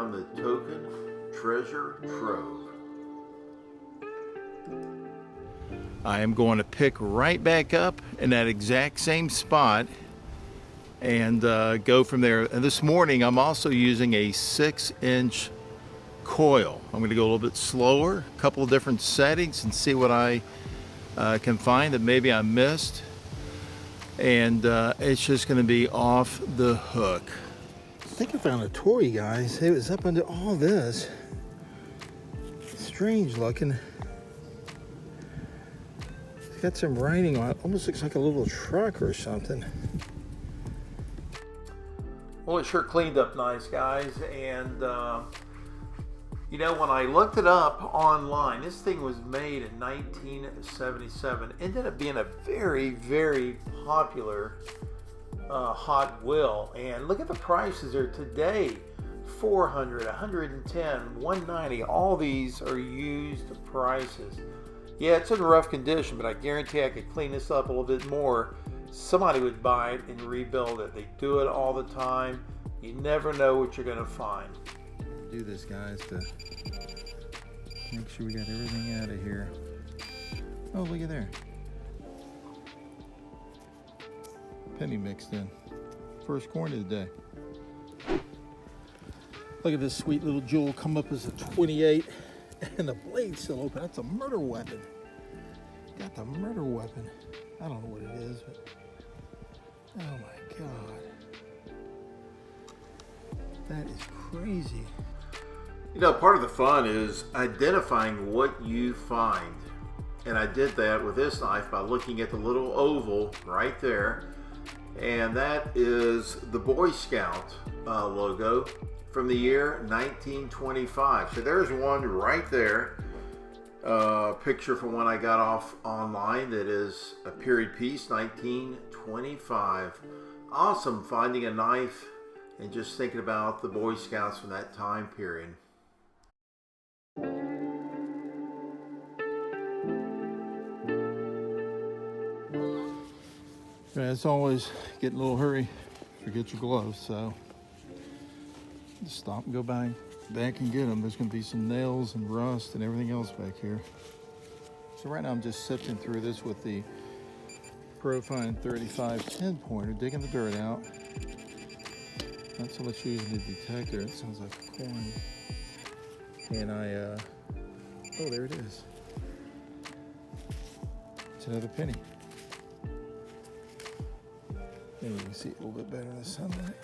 found the token treasure trove. I am going to pick right back up in that exact same spot and go from there. And this morning I'm also using a 6-inch coil. I'm going to go a little bit slower, a couple of different settings, and see what I can find that maybe I missed. And it's just going to be off the hook. I think I found a toy, guys. It was up under all this. Strange looking. It's got some writing on it. Almost looks like a little truck or something. Well, it sure cleaned up nice, guys. And you know, when I looked it up online, this thing was made in 1977. Ended up being a very, very popular Hot Wheel. And look at the prices are today. $400, $110, $190. All these are used prices. Yeah, it's in rough condition, but I guarantee I could clean this up a little bit more. Somebody would buy it and rebuild it. They do it all the time. You never know what you're going to find. Do this, guys, to make sure we got everything out of here. Oh, look at there. Penny mixed in. First coin of the day. Look at this sweet little jewel come up as a 28, and the blade's still open. That's a murder weapon. Got the murder weapon. I don't know what it is, but oh my God. That is crazy. You know, part of the fun is identifying what you find. And I did that with this knife by looking at the little oval right there. And that is the Boy Scout logo from the year 1925. So there's one right there. Picture from one I got off online that is a period piece, 1925. Awesome finding a knife and just thinking about the Boy Scouts from that time period. As always, get in a little hurry, forget your gloves, so just stop and go back and get them. There's going to be some nails and rust and everything else back here. So right now I'm just sifting through this with the Profine 35 10-pointer, digging the dirt out. Not so much using the detector. It sounds like a coin. And oh, there it is. It's another penny. Maybe you can see it a little bit better in the sunlight.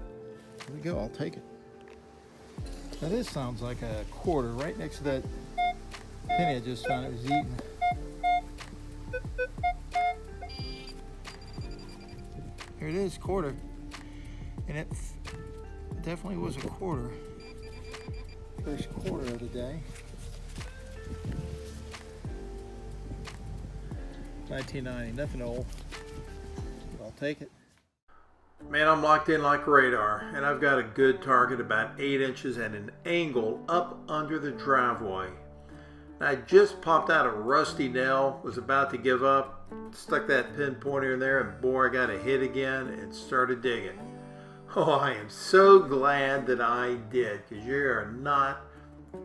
There we go, I'll take it. Now this sounds like a quarter right next to that penny I just found it was eating. Here it is, quarter. And it definitely was a quarter. First quarter of the day. 1990, nothing old. But I'll take it. Man, I'm locked in like radar, and I've got a good target about 8 inches at an angle up under the driveway. I just popped out a rusty nail, was about to give up, stuck that pin pointer in there, and boy, I got a hit again and started digging. Oh, I am so glad that I did, because you are not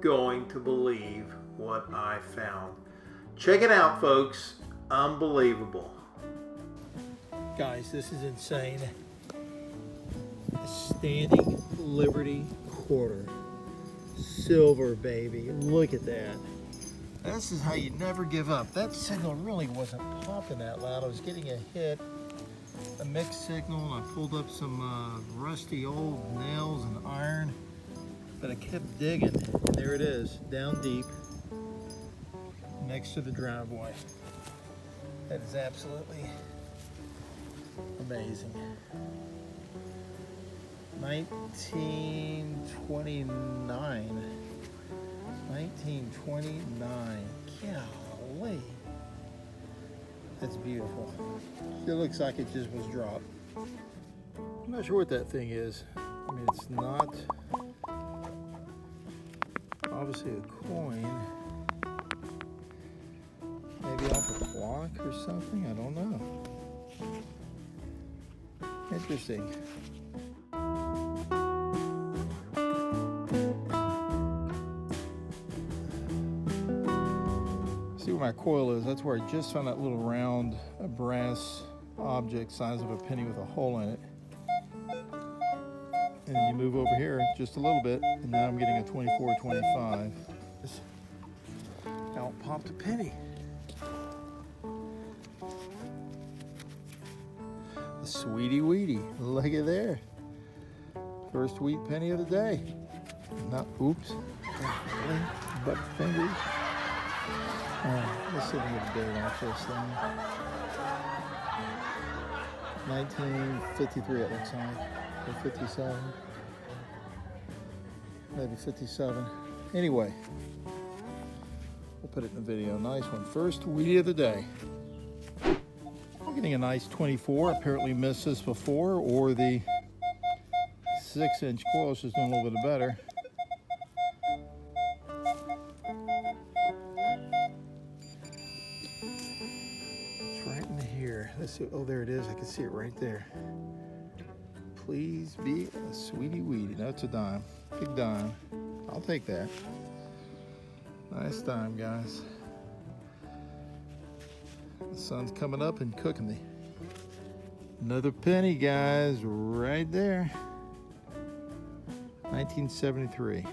going to believe what I found. Check it out, folks. Unbelievable. Guys, this is insane. A standing Liberty quarter. Silver, baby. Look at that. This is how you never give up. That signal really wasn't popping that loud. I was getting a hit, a mixed signal, and I pulled up some rusty old nails and iron, but I kept digging. And there it is, down deep, next to the driveway. That is absolutely amazing. 1929. 1929. Golly. That's beautiful. It looks like it just was dropped. I'm not sure what that thing is. I mean, it's not obviously a coin. Maybe off a clock or something? I don't know. Interesting. See where my coil is? That's where I just found that little round brass object size of a penny with a hole in it. And then you move over here just a little bit, and now I'm getting a 24-25. Out popped a penny. The sweetie weedy. Look at there. First wheat penny of the day. Not, oops. Butt fingers. Let's see if we can get a date off this thing. 1953 it looks like. Or 57. Maybe 57. Anyway, we'll put it in the video. Nice one. First wheatie of the day. I'm getting a nice 24. Apparently missed this before, or the 6-inch coil is just doing a little bit better. It's right in here. Let's see. Oh, there it is. I can see it right there. Please be a sweetie weedy. That's a dime. Big dime. I'll take that. Nice dime, guys. The sun's coming up and cooking me. Another penny, guys, right there. 1973.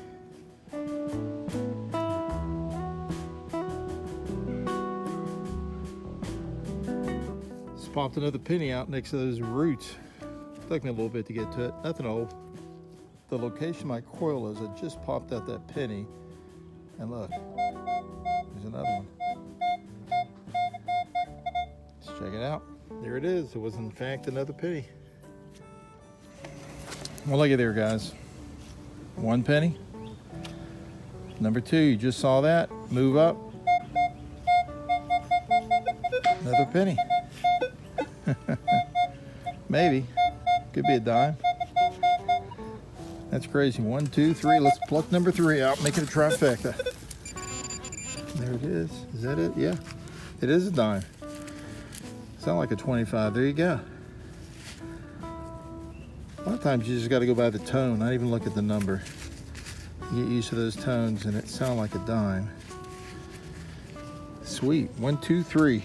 Just popped another penny out next to those roots. Took me a little bit to get to it. Nothing old. The location my coil is, I just popped out that penny. And look, there's another one. Let's check it out. There it is. It was in fact another penny. Well, look at there, guys. One penny. Number two, you just saw that. Move up. Another penny. Maybe. Could be a dime. That's crazy. 1, 2, 3. Let's pluck number 3 out. Make it a trifecta. There it is. Is that it? Yeah. It is a dime. Sound like a 25. There you go. A lot of times you just got to go by the tone, not even look at the number. You get used to those tones and it sounds like a dime. Sweet. 1, 2, 3.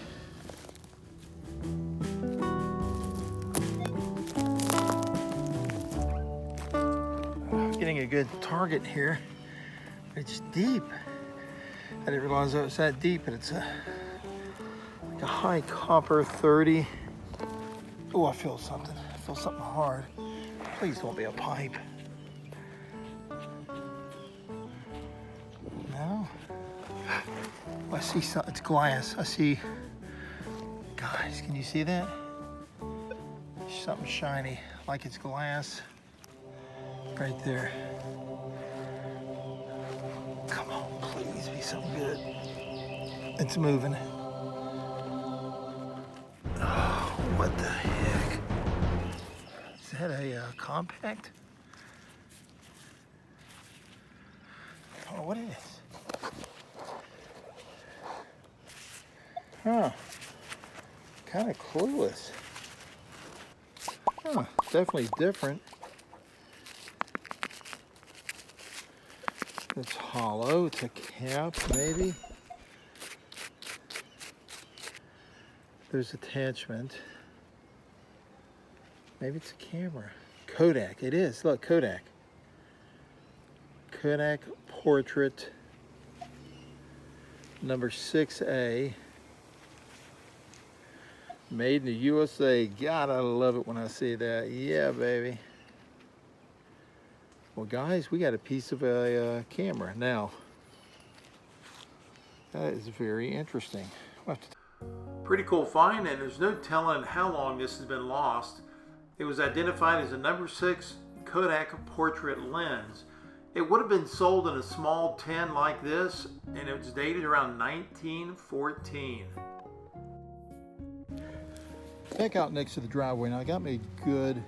Getting a good target here. It's deep. I didn't realize it was that deep, but it's like a high copper 30. Oh, I feel something. I feel something hard. Please don't be a pipe. No. I see something. It's glass. I see. Guys, can you see that? Something shiny, like it's glass. Right there. Come on, please be something good. It's moving. Oh, what the heck? Is that a compact? Oh, what is this? Huh. Kind of clueless. Huh, definitely different. It's hollow. It's a cap, maybe. There's attachment. Maybe it's a camera. Kodak. It is. Look, Kodak. Kodak portrait number 6A. Made in the USA. God, I love it when I see that. Yeah, baby. Well, guys, we got a piece of a camera now. That is very interesting. Pretty cool find, and there's no telling how long this has been lost. It was identified as a number 6 Kodak portrait lens. It would have been sold in a small tin like this, and it was dated around 1914. Back out next to the driveway. Now, I got me a good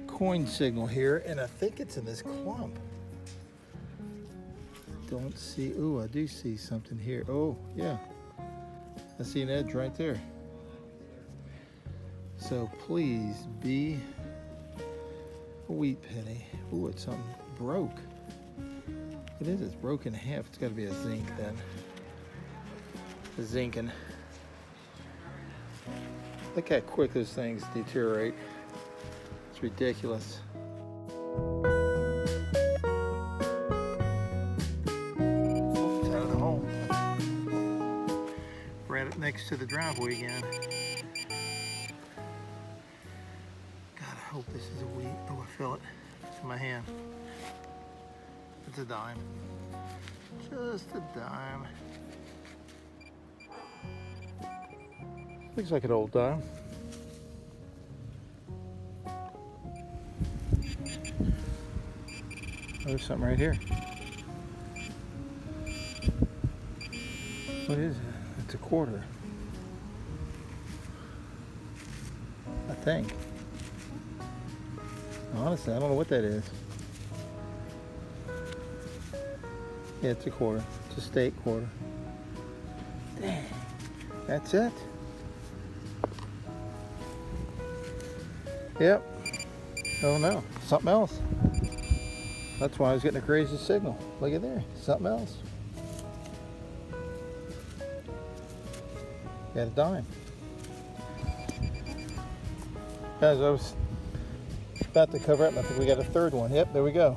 coin signal here, and I think it's in this clump. Don't see. Oh, I do see something here. Oh, yeah. I see an edge right there. So please be a wheat penny. Oh, it's something broke. It is. It's broken in half. It's got to be a zinc then. zinking. Look how quick those things deteriorate. It's ridiculous. It's out of the hole. Right next to the driveway again. God, I hope this is a wheat. Oh, I feel it. It's in my hand. It's a dime. Just a dime. Looks like an old dime. There's something right here. What is it? It's a quarter. I think. Honestly, I don't know what that is. Yeah, it's a quarter. It's a state quarter. Dang. That's it? Yep. Oh no, something else. That's why I was getting a crazy signal. Look at there, something else. Got a dime. Guys, I was about to cover up, and I think we got a third one. Yep, there we go.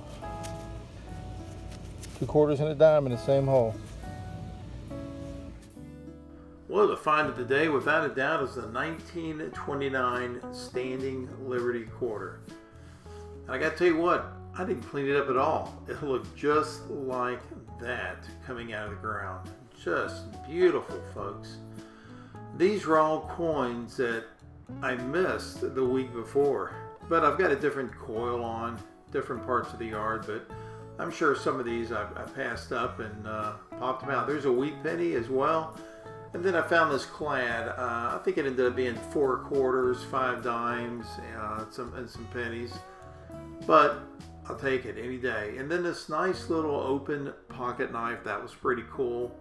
2 quarters and a dime in the same hole. Well, the find of the day, without a doubt, is the 1929 Standing Liberty quarter. And I got to tell you what, I didn't clean it up at all. It looked just like that coming out of the ground. Just beautiful, folks. These are all coins that I missed the week before, but I've got a different coil on, different parts of the yard, but I'm sure some of these I passed up and popped them out. There's a wheat penny as well. And then I found this clad. I think it ended up being 4 quarters, 5 dimes, and some pennies. But I'll take it any day. And then this nice little open pocket knife. That was pretty cool.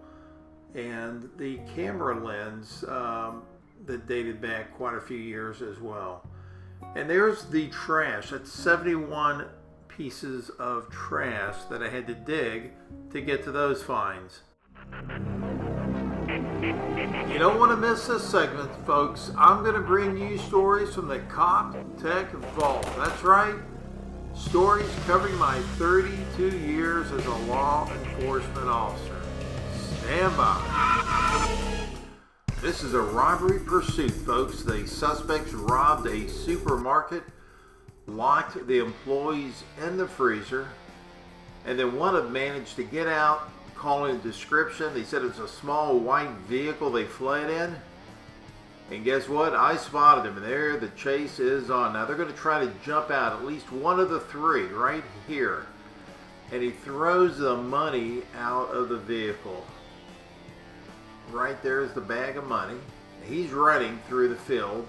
And the camera lens that dated back quite a few years as well. And there's the trash. That's 71 pieces of trash that I had to dig to get to those finds. You don't want to miss this segment, folks. I'm going to bring you stories from the COPTECH Vault. That's right. Stories covering my 32 years as a law enforcement officer. Stand by. This is a robbery pursuit, folks. The suspects robbed a supermarket, locked the employees in the freezer, and then one of them managed to get out, calling a description. They said it was a small white vehicle they fled in. And guess what? I spotted him, and there the chase is on. Now they're going to try to jump out, at least one of the 3 right here. And he throws the money out of the vehicle. Right there is the bag of money. He's running through the field.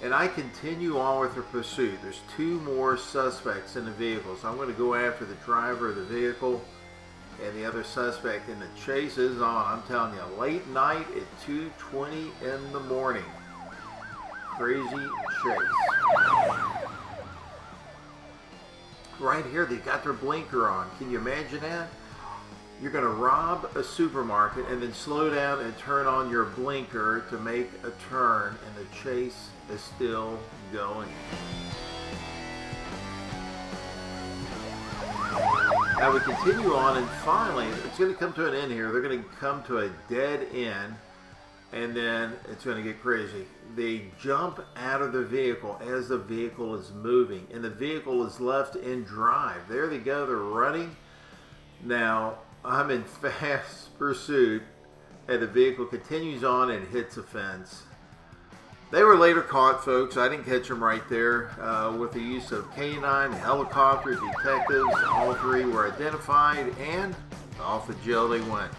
And I continue on with the pursuit. There's 2 more suspects in the vehicle. So I'm going to go after the driver of the vehicle and the other suspect, and the chase is on. I'm telling you, late night at 2:20 in the morning. Crazy chase. Right here, they got their blinker on. Can you imagine that? You're going to rob a supermarket and then slow down and turn on your blinker to make a turn, and the chase is still going. Now we continue on, and finally, it's going to come to an end here. They're going to come to a dead end, and then it's going to get crazy. They jump out of the vehicle as the vehicle is moving, and the vehicle is left in drive. There they go. They're running. Now, I'm in fast pursuit, and the vehicle continues on and hits a fence. They were later caught, folks. I didn't catch them right there. With the use of canine, helicopter, detectives, all 3 were identified, and off to jail they went.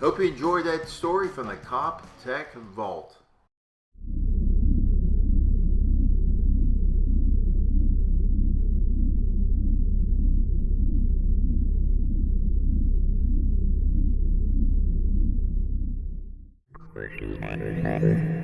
Hope you enjoyed that story from the COPTECH Vault. Question.